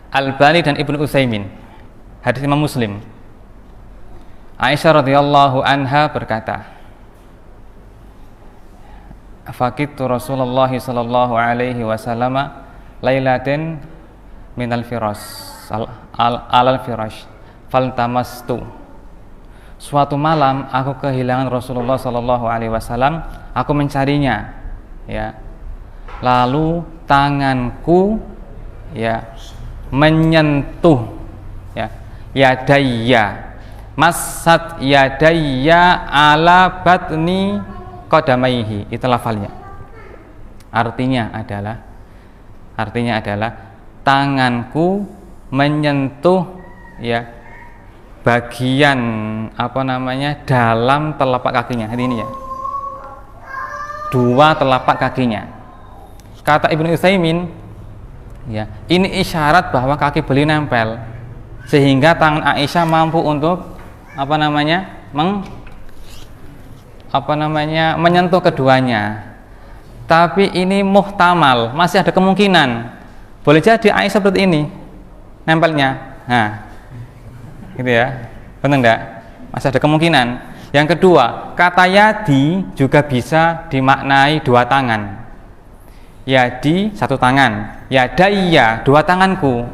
Al-Bani dan Ibnu Utsaimin, hadis Imam Muslim. Aisyah radhiyallahu anha berkata, faqitu Rasulullah sallallahu alaihi wasallam lailatin minal firas alal firash faltamastu. Suatu malam aku kehilangan Rasulullah sallallahu alaihi wasallam, aku mencarinya, ya. Lalu tanganku, ya, menyentuh, ya, yadayya, massat yadayya ala batni qadamaihi. Itu lafalnya. Artinya adalah tanganku menyentuh, ya, bagian dalam telapak kakinya. Ini ya, dua telapak kakinya. Kata Ibnu Utsaimin, ya, ini isyarat bahwa kaki beliau nempel, sehingga tangan Aisyah mampu untuk menyentuh keduanya. Tapi ini muhtamal, masih ada kemungkinan. Boleh jadi Aisyah seperti ini nempelnya. Nah, gitu ya. Benar enggak? Masih ada kemungkinan. Yang kedua, kata yadi juga bisa dimaknai dua tangan. Yadi satu tangan, yadayya dua tanganku,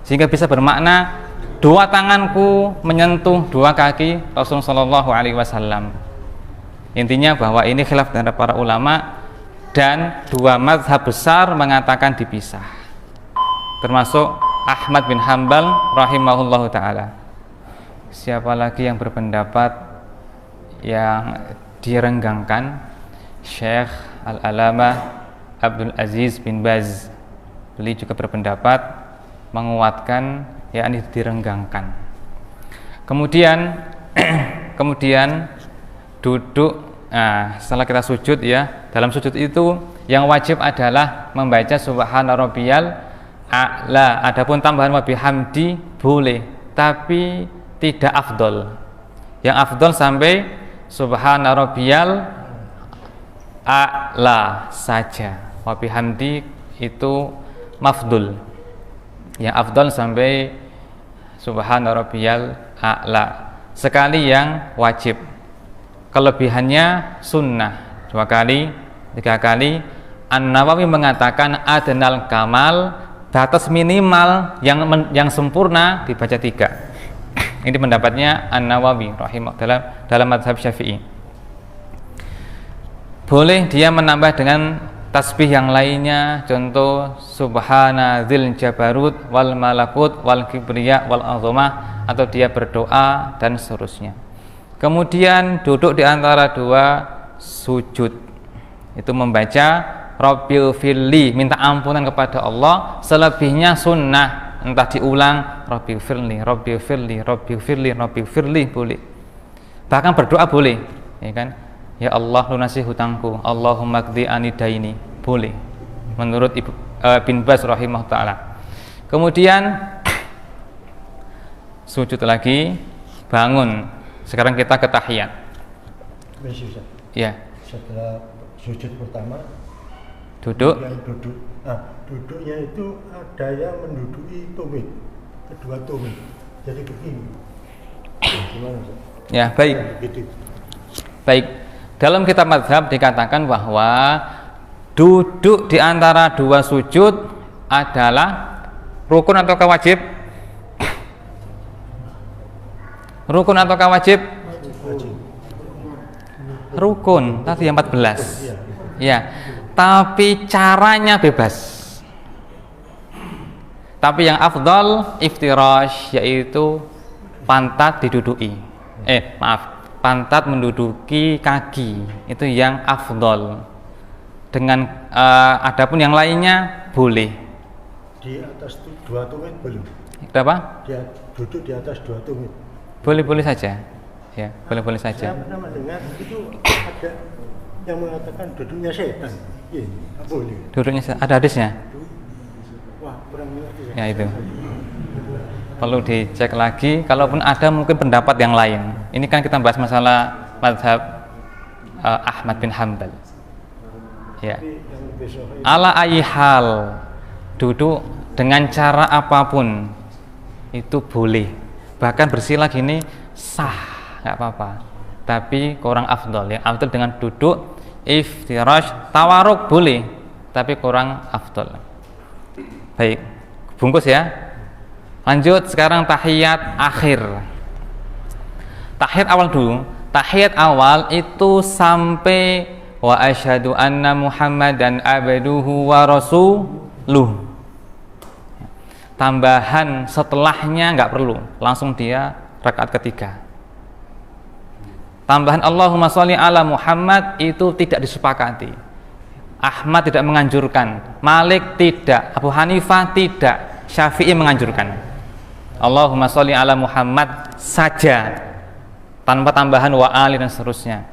sehingga bisa bermakna dua tanganku menyentuh dua kaki Rasulullah Shallallahu Alaihi Wasallam. Intinya bahwa ini khilaf dari para ulama, dan dua mazhab besar mengatakan dipisah, termasuk Ahmad bin Hanbal rahimahullahu taala. Siapa lagi yang berpendapat yang direnggangkan? Syekh Al-Alamah Abdul Aziz bin Baz, beliau juga berpendapat menguatkan, ya, ini direnggangkan. Kemudian duduk. Nah, setelah kita sujud, ya, dalam sujud itu yang wajib adalah membaca subhana rabbiyal a'la. Adapun tambahan wa bihamdi boleh, tapi tidak afdol. Yang afdol sampai subhana rabbiyal a'la saja. Wa bihamdi itu mafdul. Yang afdal sampai subhana rabbiyal a'la. Sekali yang wajib. Kelebihannya sunnah 2 kali, 3 kali. An-Nawawi mengatakan adnal kamal, batas minimal yang sempurna dibaca 3. Ini pendapatnya An-Nawawi rahimahullah dalam mazhab Syafi'i. Boleh dia menambah dengan tasbih yang lainnya, contoh subhana dzil jabarut wal malakut wal kibriya wal azamah, atau dia berdoa dan seterusnya. Kemudian duduk di antara dua sujud, itu membaca Rabbighfirli, minta ampunan kepada Allah. Selebihnya sunnah, entah diulang Rabbighfirli, Rabbighfirli, Rabbighfirli, Rabbighfirli boleh. Bahkan berdoa boleh, ya kan? Ya Allah lunasi hutangku, Allahumma qdi anidaini, boleh. Menurut bin Baz rahimahullah taala. Kemudian sujud lagi, bangun. Sekarang kita ke tahiyat. Ya. Setelah sujud pertama duduk. Yang duduk. Duduknya itu ada yang menduduki tumit, kedua tumit. Jadi begini. Gimana, Ustaz? Ya, baik. Gitu. Baik. Dalam kitab mazhab dikatakan bahwa duduk di antara dua sujud adalah rukun atau wajib? Rukun atau wajib? Rukun, tadi 14. Ya, tapi caranya bebas. Tapi yang afdal iftirash, yaitu pantat diduduki. Pantat menduduki kaki, itu yang afdal. Dengan adapun yang lainnya boleh. Di atas dua tumit belum? Berapa? Dia duduk di atas dua tumit. Boleh-boleh saja. Ya, boleh-boleh saja. Saya pernah mendengar itu ada yang mengatakan duduknya setan. Iya, boleh. Duduknya ada hadisnya? Wah, kurang mengerti. Ya itu. Perlu dicek lagi, kalaupun ada mungkin pendapat yang lain. Ini kan kita bahas masalah mazhab Ahmad bin Hanbal. Ya. Ala ayyi hal, duduk dengan cara apapun itu boleh. Bahkan bersila gini sah, nggak apa-apa. Tapi kurang afdol ya. Afdol dengan duduk iftirash, tawaruk boleh, tapi kurang afdol. Baik, bungkus ya. Lanjut sekarang tahiyat akhir. Tahiyat awal dulu. Tahiyat awal itu sampai wa asyhadu anna Muhammadan abduhu wa rasuluh. Tambahan setelahnya nggak perlu, langsung dia rakaat ketiga. Tambahan Allahumma sholli ala Muhammad itu tidak disepakati. Ahmad tidak menganjurkan, Malik tidak, Abu Hanifah tidak, Syafi'i menganjurkan. Allahumma sholli ala Muhammad saja, tanpa tambahan wa ali dan seterusnya.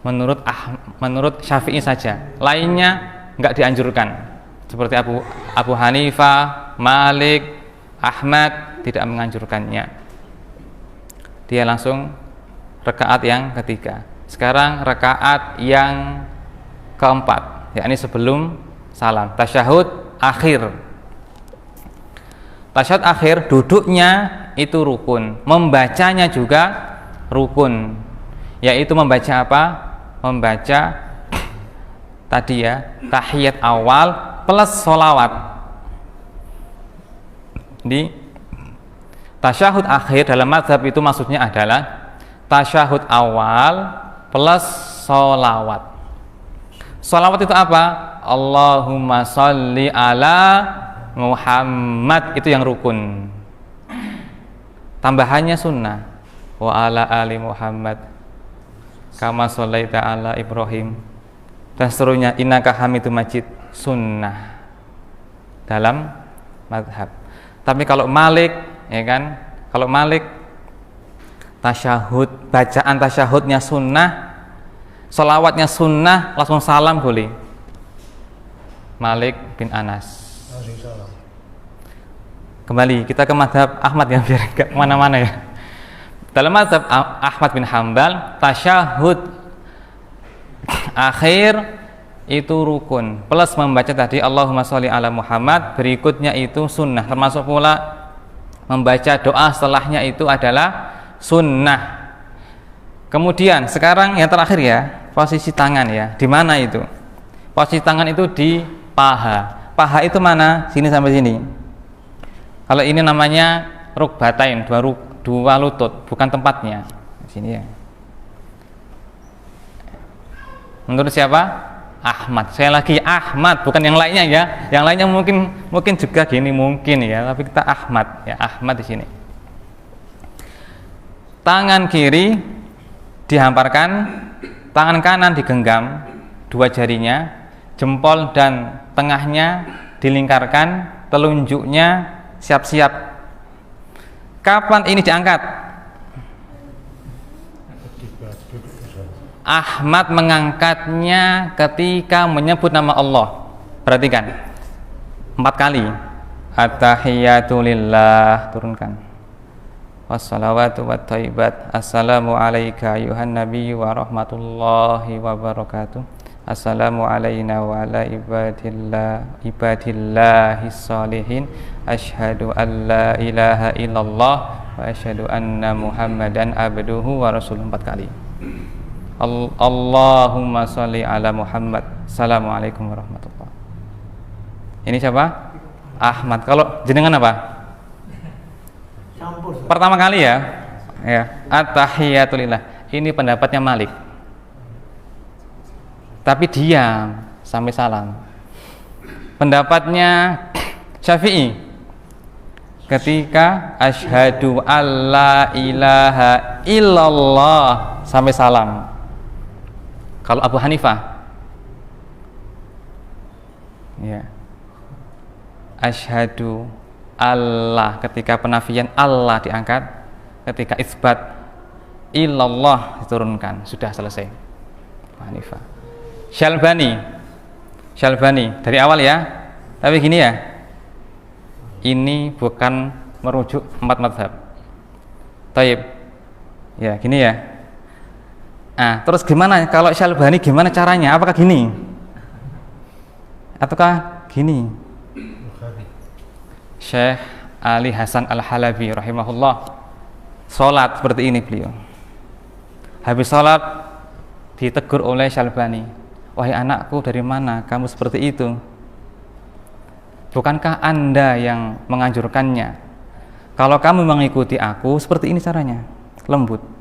Menurut Syafi'i saja, lainnya nggak dianjurkan. Seperti Abu Hanifah, Malik, Ahmad tidak menganjurkannya. Dia langsung rakaat yang ketiga. Sekarang rakaat yang keempat, yakni sebelum salam, tasyahud akhir. Tasyahud akhir duduknya itu rukun, membacanya juga rukun, yaitu membaca apa? Membaca tadi ya, tahiyat awal plus sholawat. Di tasyahud akhir dalam mazhab itu maksudnya adalah tasyahud awal plus sholawat. Sholawat itu apa? Allahumma sholli ala Muhammad, itu yang rukun. Tambahannya sunnah. Wa ala ali Muhammad kama sholaita ala Ibrahim dan seterusnya. Innaka Hamidum Majid, sunnah dalam mazhab. Tapi kalau Malik, ya kan? Kalau Malik tasyahud, bacaan tasyahudnya sunnah, sholawatnya sunnah, langsung salam boleh. Malik bin Anas. Kembali kita ke mazhab Ahmad ya, biar gak kemana-mana ya. Dalam mazhab Ahmad bin Hanbal, tasyahud akhir itu rukun plus membaca tadi Allahumma sholli ala Muhammad, berikutnya itu sunnah, termasuk pula membaca doa setelahnya itu adalah sunnah. Kemudian sekarang yang terakhir ya, posisi tangan ya. Di mana itu? Posisi tangan itu di paha. Paha itu mana? Sini sampai sini. Kalau ini namanya rukbatain, dua lutut, bukan tempatnya. Di sini ya. Menurut siapa? Ahmad. Saya lagi Ahmad, bukan yang lainnya ya. Yang lainnya mungkin juga gini mungkin ya, tapi kita Ahmad ya, Ahmad di sini. Tangan kiri dihamparkan, tangan kanan digenggam, dua jarinya, jempol dan tengahnya dilingkarkan, telunjuknya siap-siap. Kapan ini diangkat? Ahmad mengangkatnya ketika menyebut nama Allah. Perhatikan, 4 kali. At-tahiyatu lillah, turunkan. Wassalawatu wattayyibat. Assalamu alayka ayuhan nabi wa rahmatullahi wa barakatuh. Assalamu alayna wa ala ibadillahis salihin. Asyhadu an la ilaha illallah wa asyhadu anna muhammadan abduhu wa rasuluh. 4 kali. Allahumma sholli ala Muhammad. Assalamualaikum warahmatullahi. Ini siapa? Ahmad. Kalau jenengan apa? Campur. Pertama kali ya. Ya. At-tahiyatu lillah. Ini pendapatnya Malik. Tapi diam sampai salam. Pendapatnya Syafi'i. Ketika asyhadu alla ilaha illallah sampai salam. Kalau Abu Hanifah, ya, asyhadu Allah, ketika penafian Allah diangkat, ketika isbat illallah diturunkan, sudah selesai. Abu Hanifah. Syalbani dari awal ya, tapi gini ya, ini bukan merujuk 4 mazhab. Taib, ya gini ya. Nah, terus gimana kalau Syalbani, gimana caranya? Apakah gini? Ataukah gini? Syekh Ali Hasan Al-Halabi rahimahullah sholat seperti ini beliau. Habis sholat ditegur oleh Syalbani, wahai anakku, dari mana kamu seperti itu? Bukankah Anda yang menganjurkannya? Kalau kamu mengikuti aku, seperti ini caranya, lembut.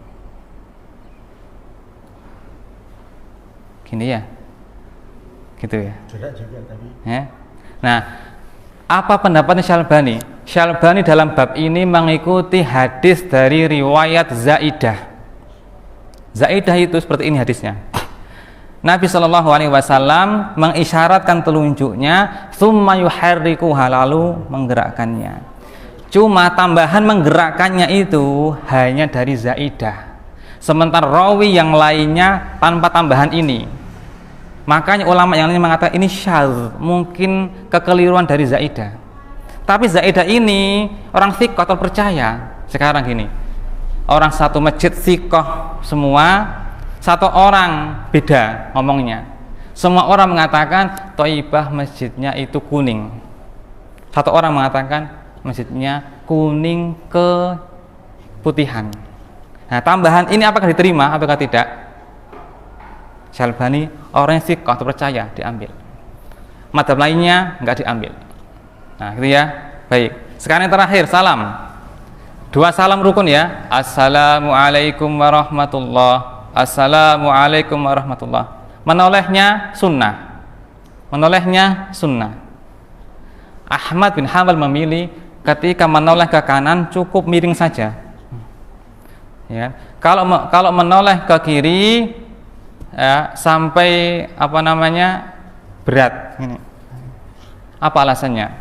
Gini ya, gitu ya. Juga tapi. Ya. Nah, apa pendapatnya Syalbani? Syalbani dalam bab ini mengikuti hadis dari riwayat Zaidah. Zaidah itu seperti ini hadisnya. Nabi SAW mengisyaratkan telunjuknya, tsumma yuharrikuha, lalu menggerakkannya. Cuma tambahan menggerakkannya itu hanya dari Zaidah. Sementara rawi yang lainnya tanpa tambahan ini. Makanya ulama yang lain mengatakan ini syadz, mungkin kekeliruan dari Zaidah. Tapi Zaidah ini orang thiqah atau percaya. Sekarang gini, orang satu masjid thiqah semua, satu orang beda ngomongnya. Semua orang mengatakan Thaibah masjidnya itu kuning. Satu orang mengatakan masjidnya kuning keputihan. Nah, tambahan ini apakah diterima ataukah tidak? Syalbani orang yang thiqah atau percaya, diambil. Madhab lainnya enggak diambil. Nah, gitu ya. Baik. Sekarang yang terakhir, salam. 2 salam rukun ya. Assalamualaikum warahmatullahi. Assalamualaikum warahmatullahi. Menolehnya sunnah. Menolehnya sunnah. Ahmad bin Hanbal memilih ketika menoleh ke kanan cukup miring saja. Ya. Kalau menoleh ke kiri ya, sampai berat ini. Apa alasannya?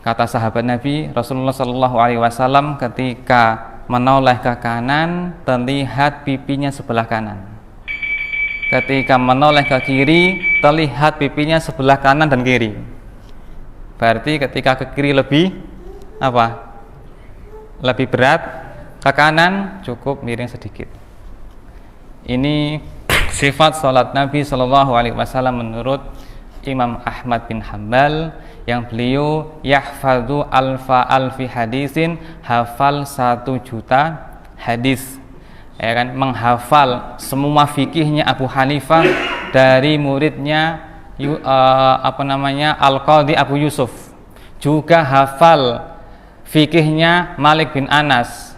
Kata sahabat Nabi Rasulullah SAW, ketika menoleh ke kanan terlihat pipinya sebelah kanan. Ketika menoleh ke kiri terlihat pipinya sebelah kanan dan kiri. Berarti ketika ke kiri lebih lebih berat, ke kanan cukup miring sedikit. Ini sifat salat Nabi SAW menurut Imam Ahmad bin Hanbal, yang beliau yahfadzu alfi hadisin, hafal 1 juta hadis, ya kan, menghafal semua fikihnya Abu Hanifah dari muridnya Al-Qadhi Abu Yusuf, juga hafal fikihnya Malik bin Anas,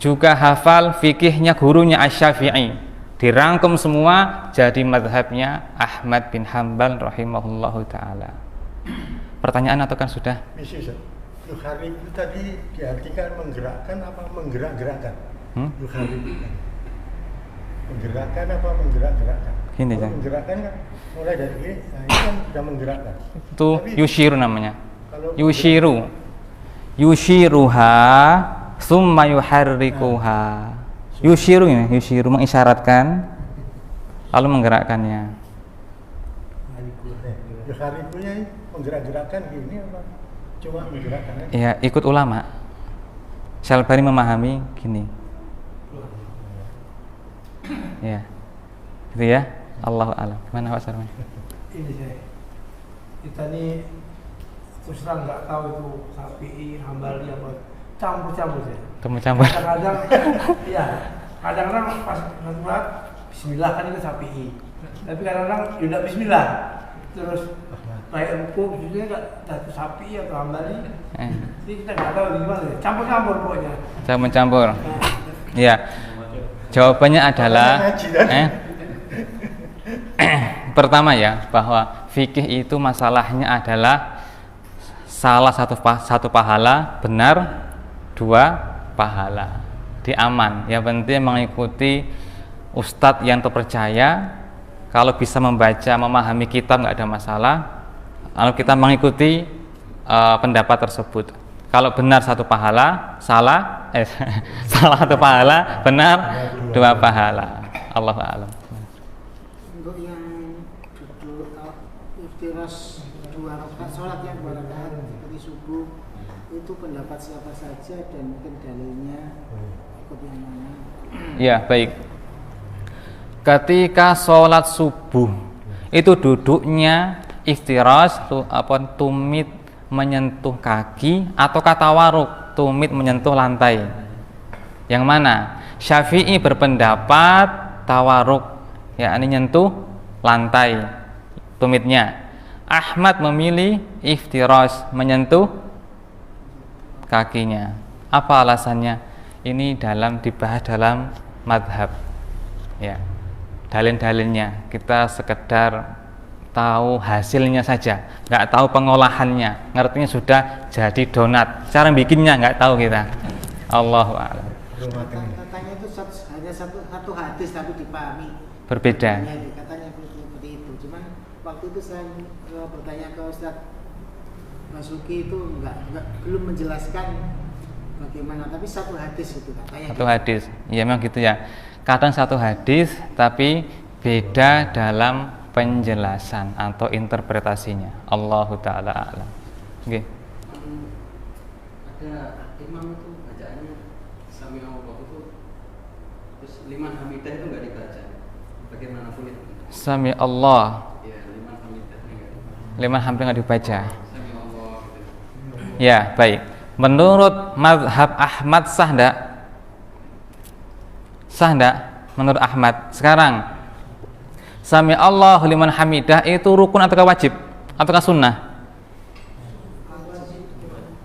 juga hafal fikihnya gurunya Asy-Syafi'i. Dirangkum semua jadi mazhabnya Ahmad bin Hanbal rahimahullahu ta'ala. Pertanyaan atau kan sudah? Bisa. Yukhari itu tadi diartikan menggerakkan apa menggerak-gerakkan? Yukhari menggerakkan apa menggerak-gerakkan? Gini Kalau saya. menggerakkan kan mulai dari ini, nah ini kan sudah menggerakkan. Itu Tapi yushiru namanya. kalau Yushiru. Yushiruha summa yuharrikuha. Yushiru ini, yushiru mengisyaratkan lalu menggerakkannya. Yuharibunya ini menggerak-gerakkan gini apa? Cuma menggerakkan kan? Ya, ikut ulama. Syalbani memahami gini. Ya. Gitu ya. Allahu a'lam. Gimana Pak Sarman? Ini saya, kita nih terus terang nggak tahu itu Syafi'i, Hambali apa, campur-campur saya. Campur-campur. Kadang-kadang, ya, kadang-kadang pas sholat Bismillah kan itu Syafi'i, tapi kadang-kadang tidak Bismillah, terus kayak ruku, maksudnya nggak satu Syafi'i atau Hambali, jadi kita nggak tahu gimana, ya. Campur-campur pokoknya. Campur-campur. Ya. Jawabannya adalah pertama ya, bahwa fikih itu masalahnya adalah salah satu pahala benar, dua pahala diaman. Yang penting mengikuti ustadz yang terpercaya. Kalau bisa membaca, memahami kitab nggak ada masalah. Lalu kita mengikuti pendapat tersebut. Kalau benar satu pahala, salah satu pahala, benar dua pahala. Allahu a'lam. Untuk yang duduk iftiras 2 rakaat sholat yang 2 rakaat seperti subuh, itu pendapat siapa saja dan mungkin dalilnya ikut yang mana? Ya, baik. Ketika sholat subuh itu duduknya iftiras, tumit menyentuh kaki, atau kata waruk tumit menyentuh lantai. Yang mana? Syafi'i berpendapat tawaruk, yakni nyentuh lantai tumitnya. Ahmad memilih iftiras, menyentuh kakinya. Apa alasannya? Ini dibahas dalam madhab. Ya, dalil-dalilnya kita sekedar tahu hasilnya saja, nggak tahu pengolahannya. Ngertinya sudah jadi donat, cara bikinnya nggak tahu kita. Allahu a'lam. Katanya itu hanya satu hadis tapi dipahami Berbeda. katanya seperti itu. Cuman waktu itu saya bertanya ke Ustadz Basuki itu belum menjelaskan bagaimana, tapi satu hadis itu katanya. Satu hadis, ya memang gitu ya. Kadang satu hadis tapi beda dalam penjelasan atau interpretasinya. Allahu ta'ala a'lam. Oke. Ada imam itu bacaannya Sami Allah itu, terus liman hamidah itu nggak dibaca. Bagaimanapun itu. Sami Allah. Ya, liman hamidah nggak dibaca. Liman hamidah nggak dibaca. Sami Allah gitu. Ya, baik. Menurut mazhab Ahmad sah enggak? Sah enggak? Menurut Ahmad. Sekarang Sami Allahu liman hamidah itu rukun ataukah wajib? Ataukah sunnah?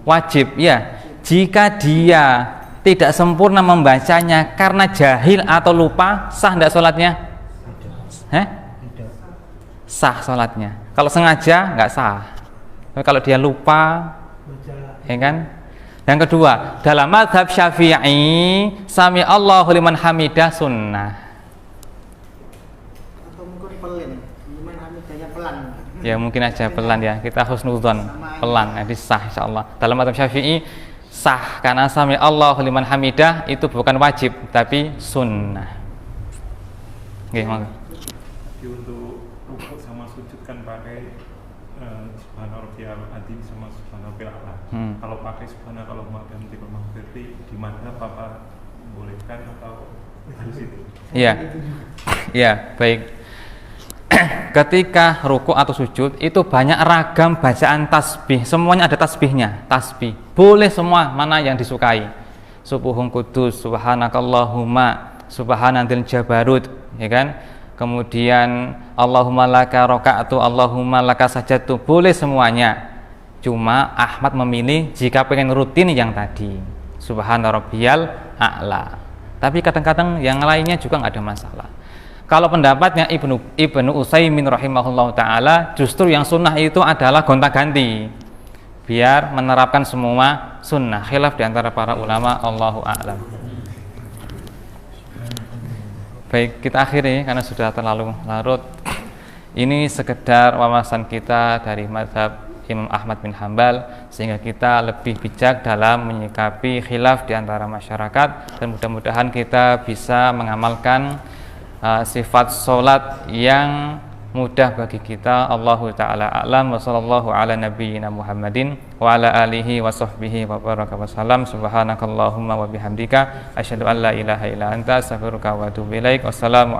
Wajib, ya. Jika dia tidak sempurna membacanya karena jahil atau lupa, sah enggak sholatnya? Sah sholatnya. Kalau sengaja enggak sah. Tapi kalau dia lupa, ya kan? Yang kedua, dalam mazhab Syafi'i, Sami Allahu liman hamidah sunnah. Atau mungkin liman hamidahnya pelan. Ya mungkin aja pelan ya, kita husnudzon pelan, jadi sah insyaallah. Dalam mazhab Syafi'i sah karena Sami Allahu liman hamidah itu bukan wajib tapi sunnah. Oke, monggo. Jadi untuk rukuk sama sujud kan pakai subhana rabbiyal azim sama subhana rabbil a'la. Kalau pakai subhana kalau bihamdihi wa maghfirati di mana apa bolehkan atau harus itu? Iya. Iya, baik. Ketika rukuk atau sujud itu banyak ragam bacaan tasbih, semuanya ada tasbihnya. Tasbih boleh semua, mana yang disukai. Subuhun kudus, subhanakallahumma, subhanadzil jabarut, ya kan? Kemudian Allahumma laka roka'tu, Allahumma laka sajadtu, boleh semuanya. Cuma Ahmad memilih jika pengen rutin yang tadi subhana rabbiyal a'la. Tapi kadang-kadang yang lainnya juga nggak ada masalah. Kalau pendapatnya Ibnu Utsaimin rahimahullah ta'ala, justru yang sunnah itu adalah gonta-ganti biar menerapkan semua sunnah. Khilaf diantara para ulama, Allahu a'lam. Baik, kita akhiri karena sudah terlalu larut. Ini sekedar wawasan kita dari mazhab Imam Ahmad bin Hambal, sehingga kita lebih bijak dalam menyikapi khilaf di antara masyarakat, dan mudah-mudahan kita bisa mengamalkan sifat sholat yang mudah bagi kita. Allahu ta'ala a'lam wa sallallahu ala nabiyyina Muhammadin wa ala alihi wa sahbihi wa baraka wa salam. Subhanakallahumma wa bihamdika asyhadu an la ilaha illa anta astaghfiruka wa atubu ilaik. Wassalamu